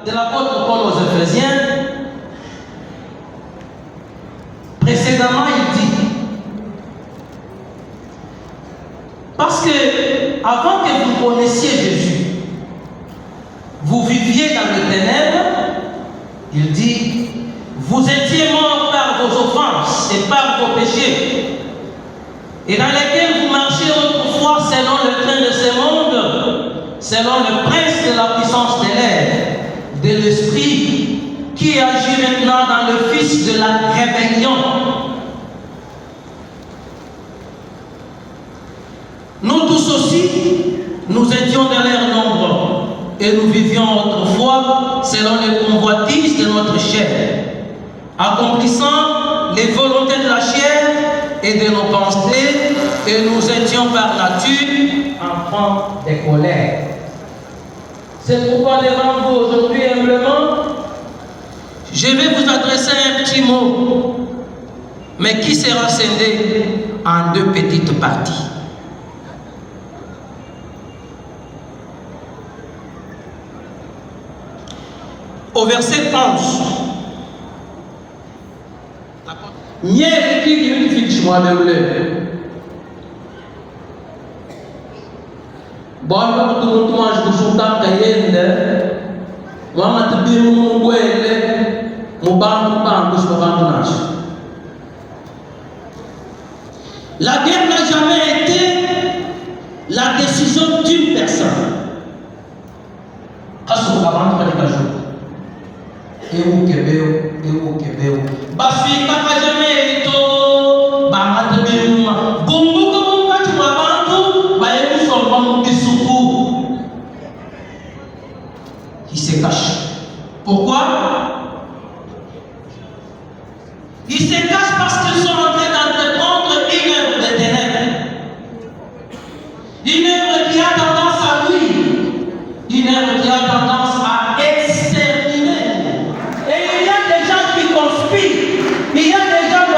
de l'apôtre Paul aux Éphésiens, précédemment il dit, parce que avant que vous connaissiez Jésus, vous viviez dans les ténèbres, il dit, vous étiez morts par vos offenses et par vos péchés, et dans lesquels vous marchiez autrefois selon le train de ce monde, selon le prince de la puissance de l'air, de l'esprit qui agit maintenant dans le fils de la rébellion. Nous tous aussi, nous étions dans l'air nombreux et nous vivions autrefois selon les convoitises de notre chair, accomplissant les volontés de la chair et de nos pensées, et nous étions par nature enfants des colères. C'est pourquoi devant vous aujourd'hui, humblement, je vais vous adresser un petit mot, mais qui sera scindé en deux petites parties. Au verset 11. Nier qui fixe moi de l'heure. Bon, tout mange du sultan kayende. Moi, je te dis, mon la guerre n'a jamais été la décision d'une personne. Bafika jamais été bamate bima bumbuka mukati mwa bantu bayemusomba mu bisuku. Il se cache. Pourquoi? Il se cache parce qu'ils sont en train d'entreprendre une œuvre de ténèbres, une œuvre qui a tendance à nuire, une œuvre qui a tendance à exterminer. Et il y a des gens qui conspirent. Il y a des gens qui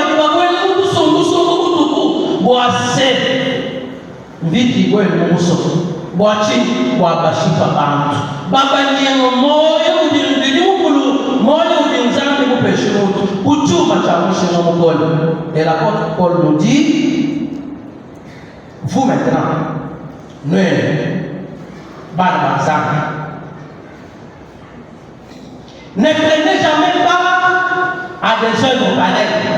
et l'apôtre Paul nous dit, vous maintenant, ne prenez jamais part à des œuvres pareilles.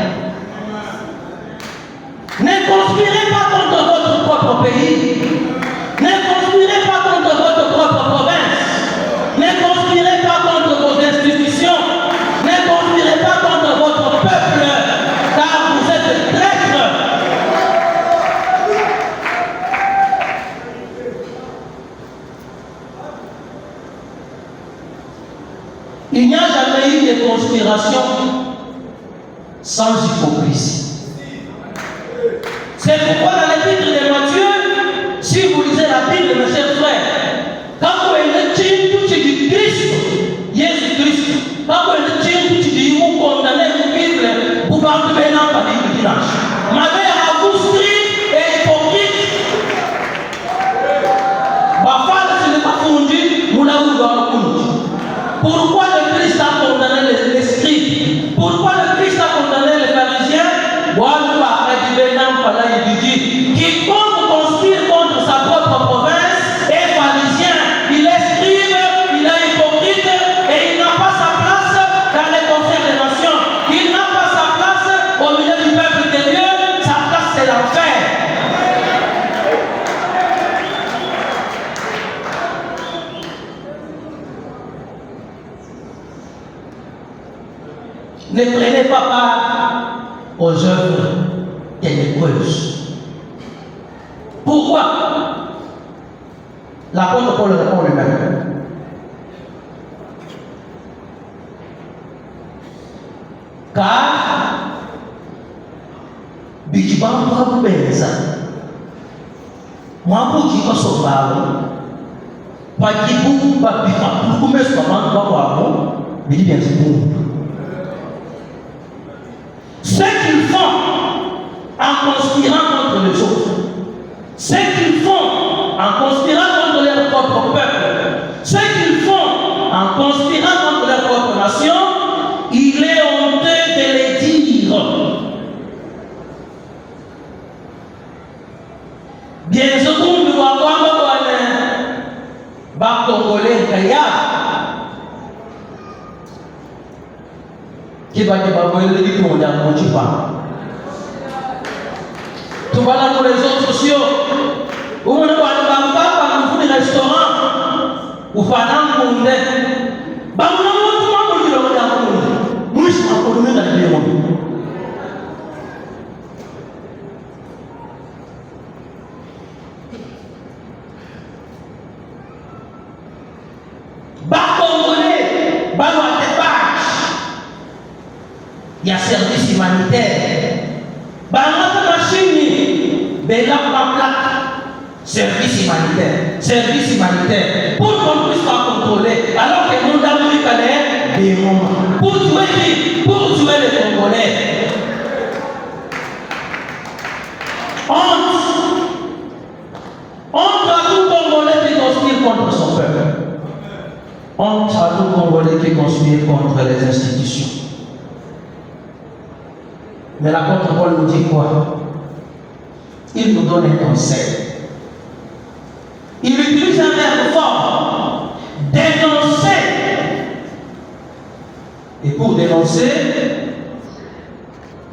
Ne conspirez pas contre votre propre pays. Ne conspirez pas contre votre propre province. Ne conspirez pas contre vos institutions. Ne conspirez pas contre votre peuple, car vous êtes traîtres. Il n'y a jamais eu de conspiration sans hypocrisie. C'est pourquoi dans l'épître de Matthieu, si vous lisez la Bible, mes chers frères, quand vous êtes tout du Christ, Jésus-Christ, quand vous êtes tout du vous condamnez la Bible, vous partez maintenant par le dimanche. Ma mère a vous strict et hypocrite. Ma femme, ce n'est pas fondu, vous l'avez fondu. Pourquoi le Christ a condamné les scribes? Pourquoi le Christ a condamné les pharisiens? Il dit, quiconque conspire contre sa propre province est pharisien, il est scribe, il est hypocrite et il n'a pas sa place dans les conseils des nations. Il n'a pas sa place au milieu du peuple de Dieu, sa place c'est l'enfer. Ne prenez pas part aux œuvres ténébreuses. Pourquoi? L'apôtre Paul répond lui-même. Car Bijibamba Benza Mwabuji Kosovalo Pajibu Babika Pukumes Paman Bababo Bijibenzibu. Ce qu'ils font en conspirant contre les autres, ce qu'ils font en conspirant contre leur propre peuple, ce qu'ils font en conspirant contre leur propre nation, il est honteux de les dire. Bien sûr, nous devons avoir un Congolais Kaya qui va te dire qu'on a un petit pas. Tu vas là pour les autres sociaux. Où on va pas dans les restaurants. Ou pas dans le monde. Bah, on a tout le monde dans le monde. Moi, je suis en Colombie dans le monde. Bah, Congolais, bah, il y a service humanitaire. Bah, notre machine, ben là, la plaque. Service humanitaire. Pour qu'on puisse pas contrôler, alors que nous avons eu des moments. Pour tuer qui? Pour tuer les Congolais. Honte à tout Congolais qui conspire contre son peuple. Honte à tout Congolais qui conspire contre les institutions. Mais l'apôtre Paul nous dit quoi? Il nous donne un conseil. Il utilise un verbe fort. Dénoncer. Et pour dénoncer,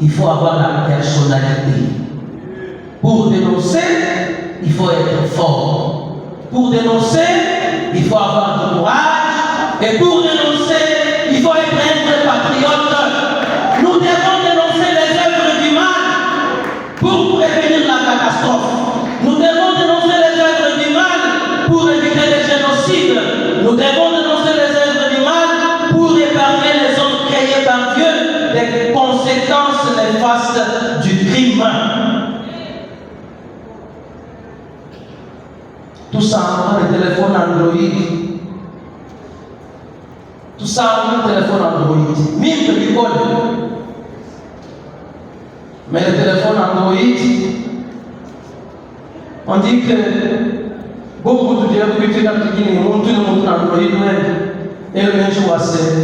il faut avoir la personnalité. Pour dénoncer, il faut être fort. Pour dénoncer, il faut avoir du courage. Et pour dénoncer, il faut être un patriote. Nous devons dénoncer les œuvres du mal pour prévenir la catastrophe. Nous devons dénoncer les œuvres du mal pour éviter les génocides. Nous devons dénoncer les œuvres du mal pour épargner les hommes créés par Dieu des conséquences néfastes du crime. Tout ça en le téléphone Android. Tout ça en le téléphone Android. Mille de l'école. Mais le téléphone Android, on dit que beaucoup de gens qui utilisent tout le monde Android et le même choix, c'est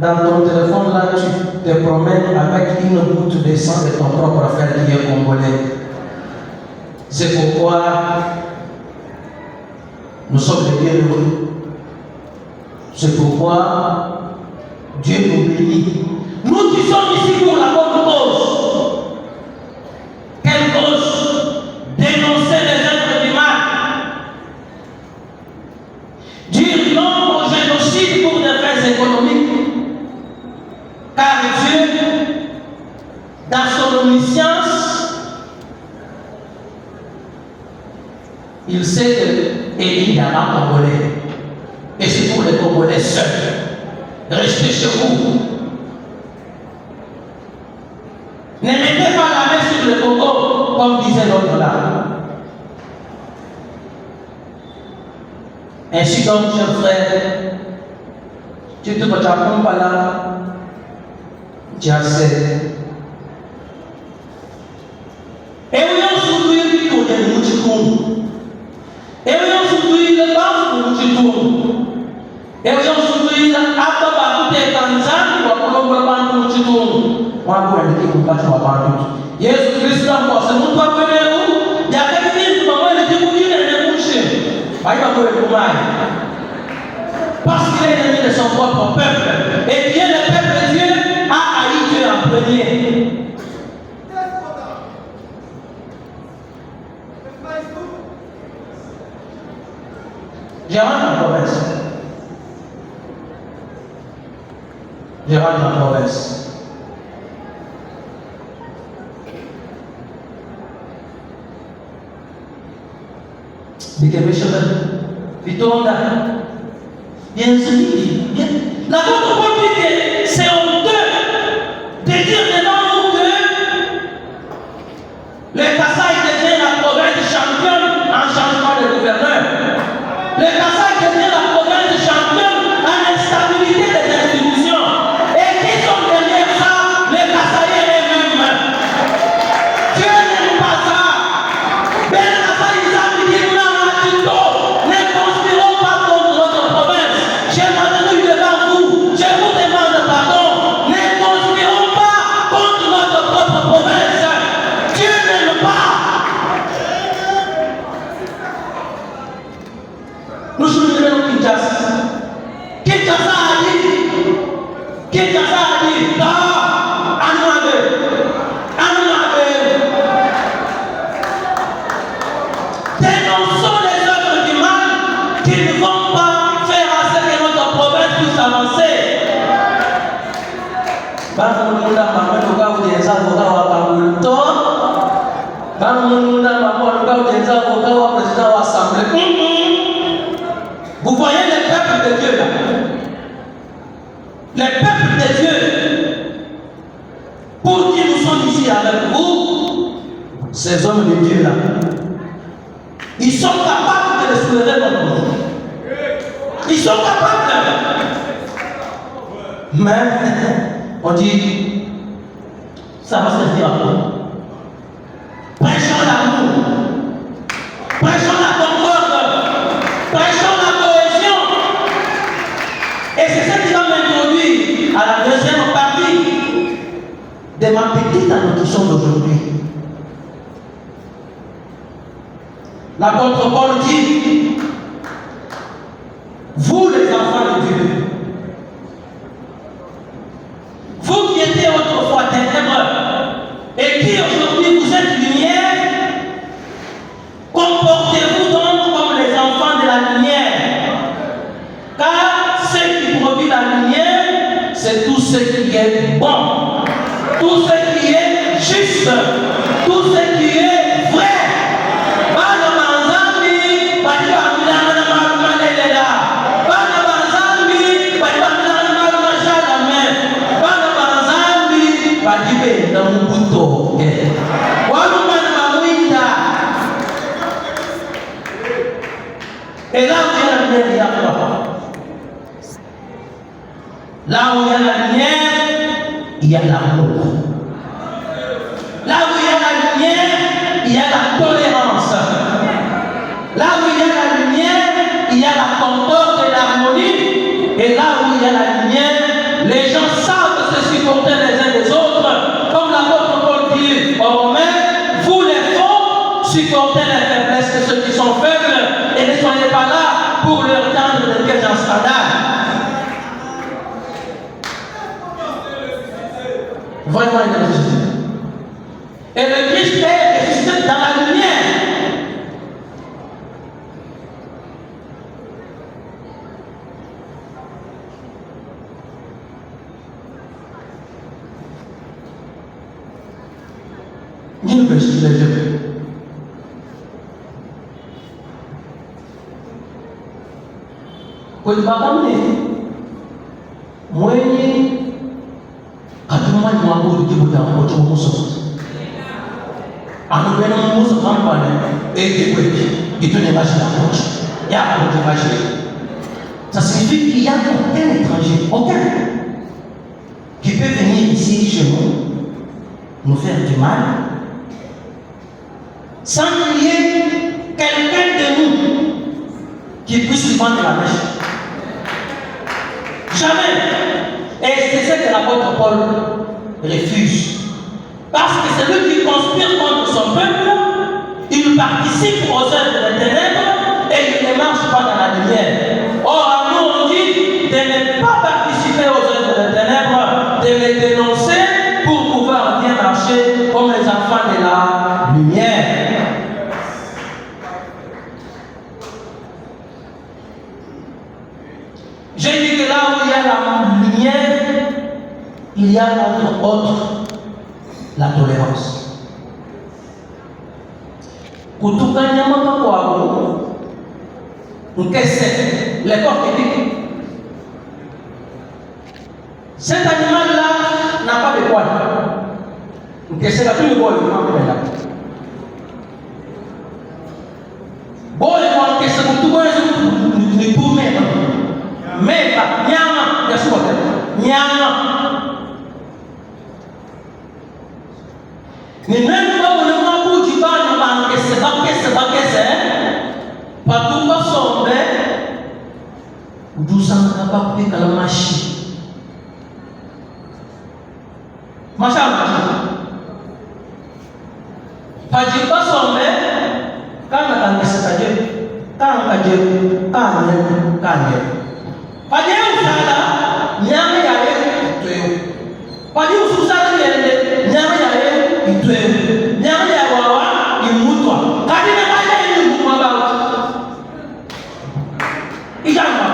dans ton téléphone là, tu te promènes avec une goutte de sang de ton propre frère qui est congolais. C'est pourquoi nous sommes les bienheureux. C'est pourquoi Dieu nous bénit. Nous qui sommes ici pour la bonne cause. Quelle cause? Dénoncer les œuvres du mal. Dire non au génocide pour des fins économiques. Car Dieu, dans son omniscience, il sait qu'il y a un Congolais. Et c'est pour les Congolais seuls. Restez chez vous. Ne mettez pas la main sur le Congo, comme disait l'autre là. Ainsi donc, chers frères, tu te t'apprends pas là, tu as assez. Et oui, on se trouve ici qu'on est mouchikoum. Et oui, on se trouve ici le bas mouchikoum. Et oui, on se trouve ici après bah tout est Tanzanie, on va prendre le bas mouchikoum. On va prendre le bas mouchikoum. Jésus Christ là, c'est mon toi venez où? Il y a quelqu'un qui m'a dit que vous êtes mouché. Il va pouvoir le mal. Parce qu'il est ennemi de son propre peuple. Et bien le peuple de Dieu a haï Dieu en premier. Je rentre en province. Je rentre en province. Vitonda. Bien sûr, la votre politique, c'est honteux de dire devant nous que le Kassai devient la province championne en changement de gouverneur. Le Kassai devient la province championne en instabilité des institutions. Et qui sont derrière ça? Les Kassaïens eux-mêmes. Dieu n'aime pas ça. Ben Kassai, ils ont dit non, ne conspirons pas contre notre province. J'ai maintenant eu Vous voyez les peuples de Dieu là. Les peuples de Dieu, pour qui nous sommes ici avec vous, ces hommes de Dieu là, ils sont capables de les soulever contre nous. Ils sont capables. Mais on dit, ça va se faire à quoi? Prêchons l'amour, prêchons la concorde, prêchons la cohésion. Et c'est ça qui va m'introduire à la deuxième partie de ma petite introduction d'aujourd'hui. L'apôtre Paul dit, vous les enfants de Dieu, vous qui étiez autrefois ténèbres et qui aujourd'hui vous êtes lumière, comportez-vous donc comme les enfants de la lumière. Car ce qui produit la lumière, c'est tout ce qui est bon, tout ce qui est juste, tout ce qui est vrai. Et là où il y a la lumière, il y a quoi? Là où il y a la lumière, il y a l'amour. Là où il y a la lumière, il y a la tolérance. Là où il y a la lumière, il y a la concorde et l'harmonie. Et là où il y a la lumière, les gens savent se supporter les uns des autres. Comme l'apôtre Paul dit aux Romains, vous les forts, supportez les faiblesses de ceux qui sont faibles et ne soyez pas là pour leur tendre des pièges en scandale. Vraiment une ressuscité. Et le Christ est ressuscité dans la lumière. Une verset de Dieu. Kwa sababu mwenye katumani mwangu ukibuta mmoja muso anubena muso kampane kweki itone bashi la moche ya kwa bashi. Ça signifie qu'il n'y a aucun étranger, aucun, qui peut venir ici chez nous faire du mal sans qu'il y ait quelqu'un de nous qui puisse lui vendre la mèche. Jamais. Et c'est ce que l'apôtre Paul refuse. Parce que celui qui conspire contre son peuple, il participe aux œuvres des ténèbres et il ne marche pas dans la lumière. Or, à nous, on dit de ne pas participer aux œuvres des ténèbres, de les dénoncer pour pouvoir bien marcher comme les enfants de la lumière. J'ai dit que là où il y a la lumière, il y a entre autres la tolérance. Kutukanyama kwako, nkese, l'époque éthique. Cet animal-là n'a pas de poils. Nkese la plus de poils, il manque là. Bon, il manque que c'est pour tout le monde, mais pas nyama, bien sûr, nyama. Ni même pas on ne m'a pas dit pas nous manquer c'est pas tout pas sombre doucement pas couper la machine machin pas dit pas sombre quand on a c'est-à-dire quand on a dit quand pas dire où ça là nyama ya yetu pas dire où ça là nyama ya itwe nyama ya wawa imutwa kadi na baada ya mwa ba ijamba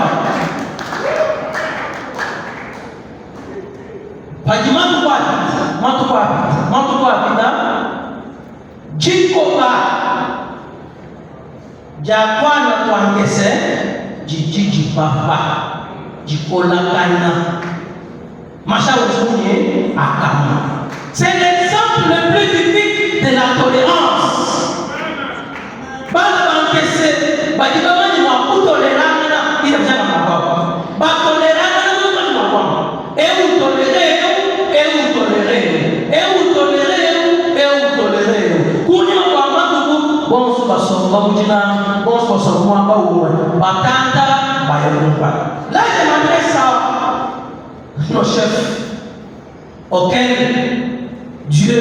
pajima kwa Chikoba. Jakwana twangese. Jiji papa. Jikola kaina. Macha Ozouni Akama. C'est l'exemple le plus typique de la tolérance. Bana bankese, badibama ni mwa tolerana ila mjana mwa. Ba tolerana ni mwa. Et vous tolérez. Kuni mwa matuku bonso basomba mujina, bonso basomba mwa uwe. Batanda bayomba. Là je m'adresse à nos chefs auxquels Dieu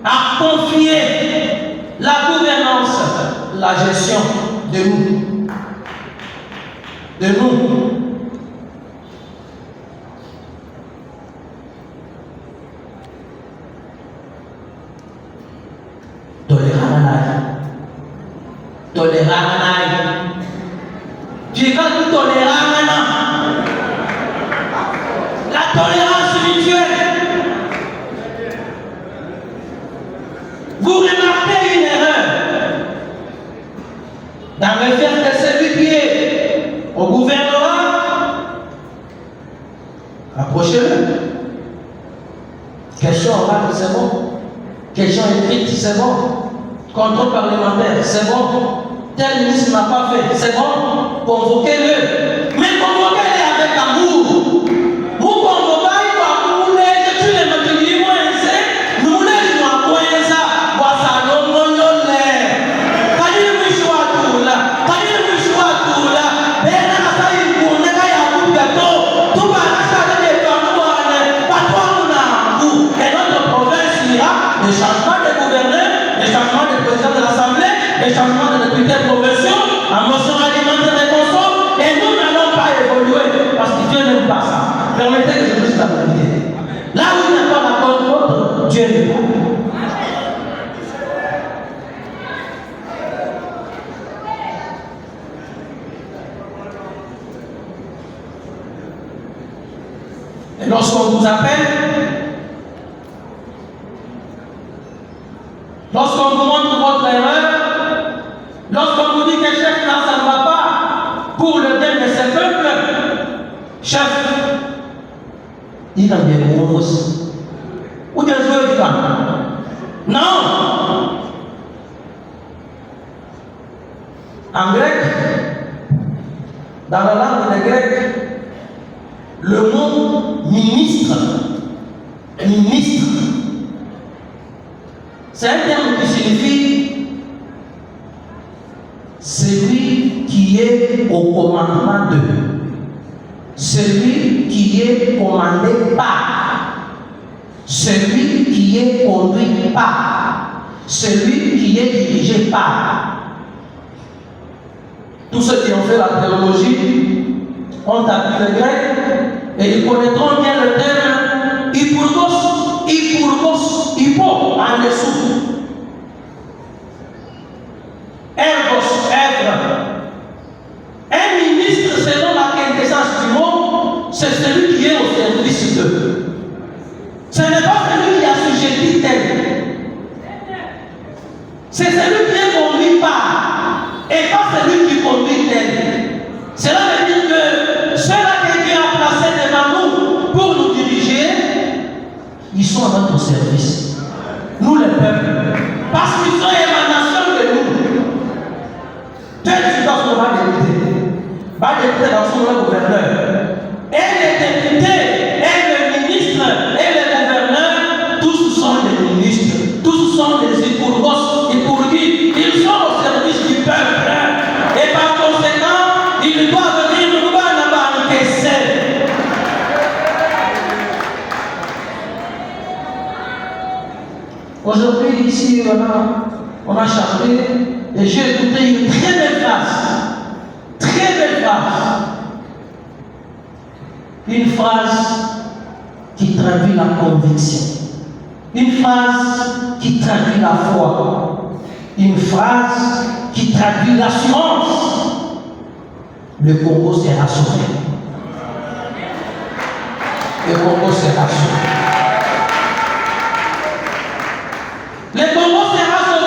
a confié la gouvernance, la gestion de nous. Tolérance. Tu es quand tu tolérances. La tolérance mutuelle. Vous remarquez une erreur dans le fait que celui qui est au gouvernement, approchez-le. Question orale, c'est bon. Question écrite, c'est bon. Contrôle parlementaire, c'est bon. Tel ministre n'a pas fait, c'est bon. Convoquez-le. Mais convoquez-le avec amour. Vous convoquez par amour, je suis le matériel, moi, nous voulons le changement de gouverneur, le changement de président de l'Assemblée, le changement de député de profession, en motion alimentaire des consorts, et nous n'allons pas évoluer parce que Dieu n'aime pas ça. Permettez que je vous dise la vérité. Là où il n'y a pas l'accord de l'autre, Dieu n'aime pas. Et lorsqu'on vous appelle, lorsqu'on vous montre votre erreur, lorsqu'on vous dit que chef, là, ça ne va pas, pour le bien de ce peuple, chef, il a bien des mots aussi. Ou bien jouer du camp. Non! En grec, dans la langue des Grecs, le mot ministre, c'est un terme qui signifie celui qui est au commandement de, celui qui est commandé par, celui qui est conduit par, celui qui est dirigé par. Tous ceux qui ont fait la théologie ont appris le grec et ils connaîtront bien le terme hypurgos, hypo en dessous. Ergos, être. Un ministre, selon la quintessence du mot, c'est celui qui est au service d'eux. Ce n'est pas celui qui assujettit tel. C'est celui qui est conduit par et pas celui qui conduit tel. Cela veut dire que ceux-là que Dieu a placés devant nous pour nous diriger, ils sont à notre service. Nous les peuples. Parce qu'ils sont émanation de nous. Dieu dit dans son va député. Va député dans son gouverneur. Et les députés, et le ministre, et le gouverneur, tous sont des ministres. Tous sont des hypurgos, hypurgis. Ils sont au service du peuple. Et par conséquent, ils doivent venir nous encaisser. Aujourd'hui, ici, on a chanté et j'ai écouté une très belle phrase. Très belle phrase. Une phrase qui traduit la conviction. Une phrase qui traduit la foi. Une phrase qui traduit l'assurance. Le Congo sera sauvé. Le Congo sera sauvé. Le Congo sera sauvé.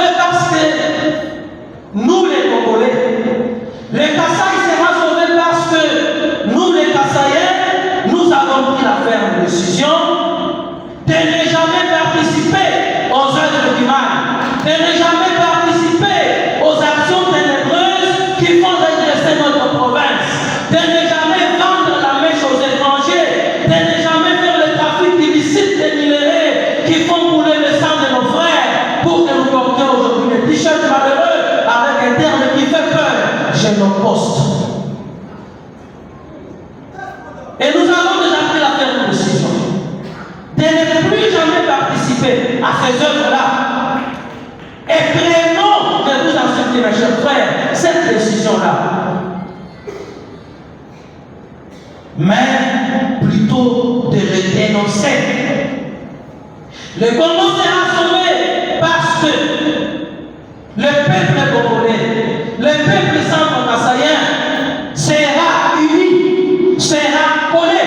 de ne jamais participer aux actions ténébreuses qui font régresser notre province, de ne jamais vendre la mèche aux étrangers, de ne jamais faire le trafic illicite des minéraux qui font couler le sang de nos frères pour que nous portions aujourd'hui des t-shirts malheureux avec un terme qui fait peur, génoposte. Et nous avons déjà pris la ferme décision de ne plus jamais participer à ces œuvres-là. Et prenons, de vous insulter, mes chers frères, cette décision-là. Mais plutôt de le dénoncer. Le Congo sera sauvé parce que le peuple congolais, le peuple centre-kassaïen sera uni, sera collé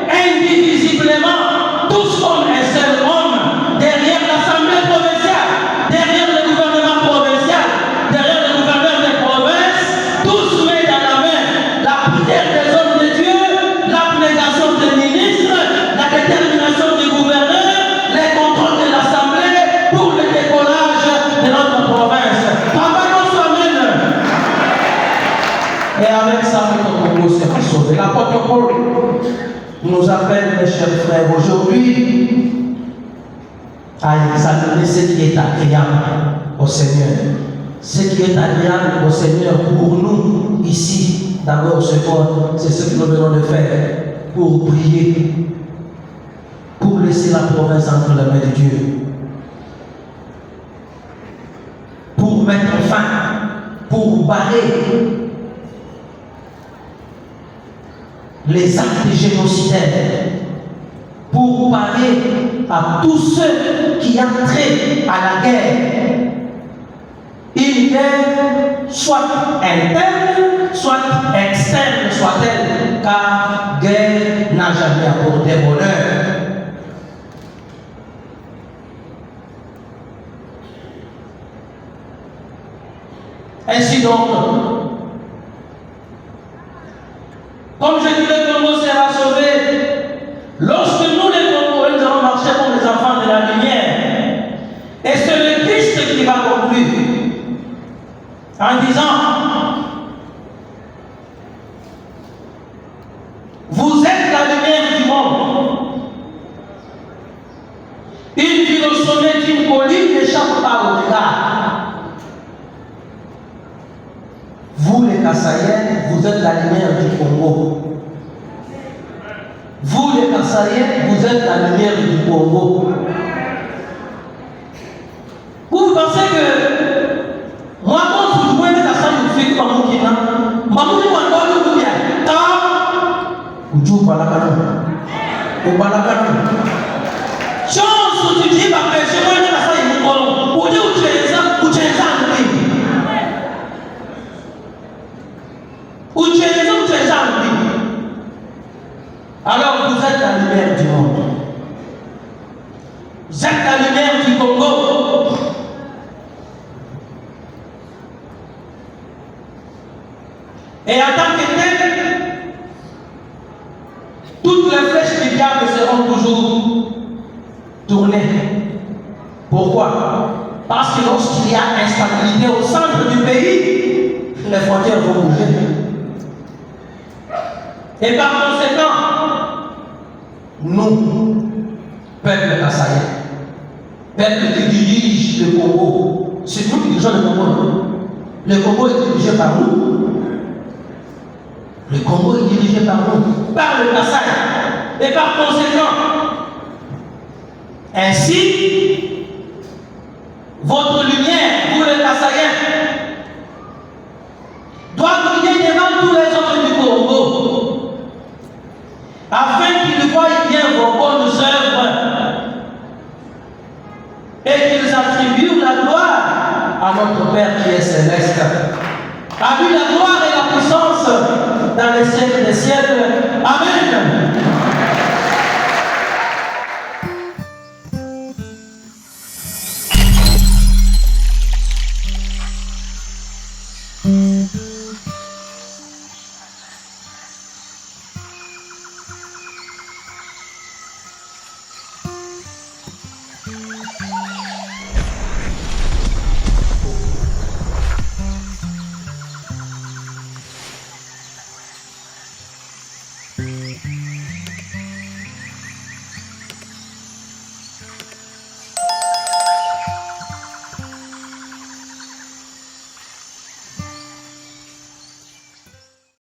indivisiblement, tous comme un seul homme, derrière l'Assemblée provinciale, derrière le gouvernement provincial, derrière le gouverneur des provinces, tous met dans la main la prière des hommes de Dieu, l'abnégation des ministres, la détermination du gouverneur, les contrôles de l'Assemblée pour le décollage de notre province. Travaillons soi-même. Et avec ça, notre Congo sera sauvé. L'apôtre Paul nous appelle, mes chers frères, aujourd'hui à examiner ce qui est agréable au Seigneur. Ce qui est agréable au Seigneur pour nous, ici, d'abord, c'est ce que nous venons de faire, pour prier, pour laisser la province entre les mains de Dieu, pour mettre fin, pour barrer les actes génocidaires, pour parler à tous ceux qui entraient à la guerre. Une guerre soit interne, soit externe, soit-elle, car guerre n'a jamais apporté bonheur. Ainsi donc, comme je dis, le Congo sera sauvé lorsque nous, les Congolais, nous allons marcher comme les enfants de la lumière. Et c'est le Christ qui va conclure en disant: vous êtes la lumière du monde. Une ville au sommet d'une colline n'échappe pas au regard. Vous, les Kassaïens, vous êtes la lumière du Congo. Vous, les Kassaïens, vous êtes la lumière du Congo. Vous pensez que moi, quand vous jouez les Kassaïens, vous faites comme vous qui n'en vous dites encore le bien. Vous jouez par la canne. Ou par la canne. Chance, tu dis, bah, je vois les Kassaïens, vous dites, vous êtes ça, vous êtes ça, alors vous êtes la lumière du monde. Vous êtes la lumière du Congo. Et en tant que tel, toutes les flèches du diable seront toujours tournées. Pourquoi? Parce que lorsqu'il y a instabilité au centre du pays, les frontières vont bouger. Et par conséquent, nous, peuple kassaïen, peuple qui dirige le Congo, c'est nous qui dirigeons le Congo. Le Congo est dirigé par nous. Le Congo est dirigé par nous, par le Kassai. Et par conséquent, ainsi, votre lumière, vous les Kassaïens, doit briller devant tous les autres du Congo, afin qu'ils voient bien vos bonnes œuvres et qu'ils attribuent la gloire à notre Père qui est céleste. À lui la gloire et la puissance dans les siècles des siècles. Amen.